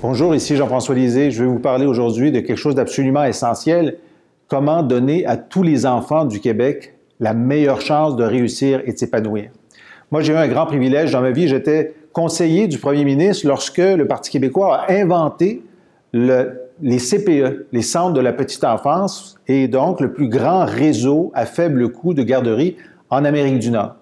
Bonjour, ici Jean-François Lisée. Je vais vous parler aujourd'hui de quelque chose d'absolument essentiel. Comment donner à tous les enfants du Québec la meilleure chance de réussir et de s'épanouir. Moi, j'ai eu un grand privilège dans ma vie. J'étais conseiller du premier ministre lorsque le Parti québécois a inventé les CPE, les centres de la petite enfance, et donc le plus grand réseau à faible coût de garderie en Amérique du Nord.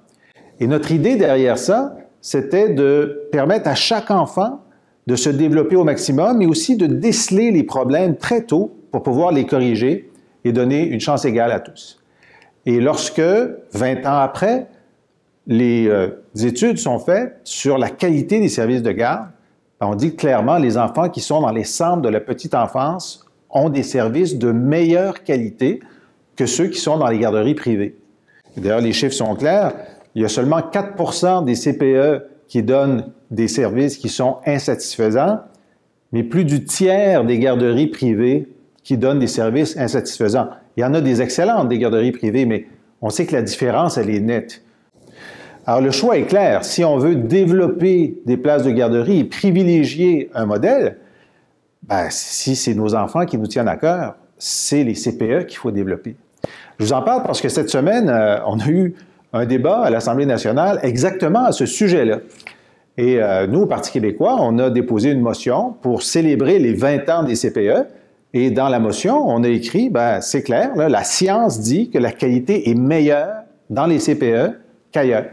Et notre idée derrière ça, c'était de permettre à chaque enfant de se développer au maximum, mais aussi de déceler les problèmes très tôt pour pouvoir les corriger et donner une chance égale à tous. Et lorsque, 20 ans après, les études sont faites sur la qualité des services de garde, on dit clairement que les enfants qui sont dans les centres de la petite enfance ont des services de meilleure qualité que ceux qui sont dans les garderies privées. D'ailleurs, les chiffres sont clairs. Il y a seulement 4 des CPE qui donnent des services qui sont insatisfaisants, mais plus du tiers des garderies privées qui donnent des services insatisfaisants. Il y en a des excellentes, des garderies privées, mais on sait que la différence, elle est nette. Alors, le choix est clair. Si on veut développer des places de garderie et privilégier un modèle, si c'est nos enfants qui nous tiennent à cœur, c'est les CPE qu'il faut développer. Je vous en parle parce que cette semaine, on a eu un débat à l'Assemblée nationale exactement à ce sujet-là. Et nous, au Parti québécois, on a déposé une motion pour célébrer les 20 ans des CPE. Et dans la motion, on a écrit, c'est clair, là, la science dit que la qualité est meilleure dans les CPE qu'ailleurs.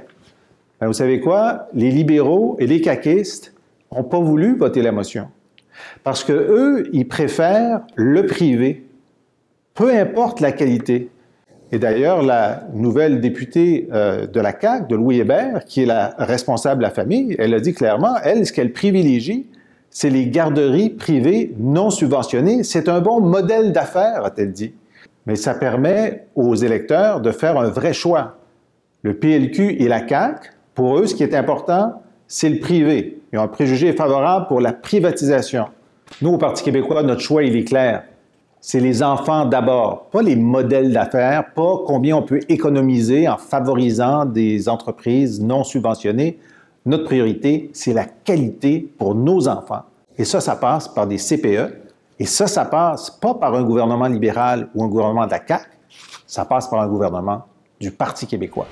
Vous savez quoi? Les libéraux et les caquistes n'ont pas voulu voter la motion. Parce qu'eux, ils préfèrent le privé, peu importe la qualité. Et d'ailleurs, la nouvelle députée de la CAQ, de Louis Hébert, qui est la responsable de la famille, elle a dit clairement, elle, ce qu'elle privilégie, c'est les garderies privées non subventionnées. C'est un bon modèle d'affaires, a-t-elle dit. Mais ça permet aux électeurs de faire un vrai choix. Le PLQ et la CAQ, pour eux, ce qui est important, c'est le privé. Ils ont un préjugé favorable pour la privatisation. Nous, au Parti québécois, notre choix, il est clair. C'est les enfants d'abord, pas les modèles d'affaires, pas combien on peut économiser en favorisant des entreprises non subventionnées. Notre priorité, c'est la qualité pour nos enfants. Et ça passe par des CPE. Et ça passe pas par un gouvernement libéral ou un gouvernement de la CAQ, ça passe par un gouvernement du Parti québécois.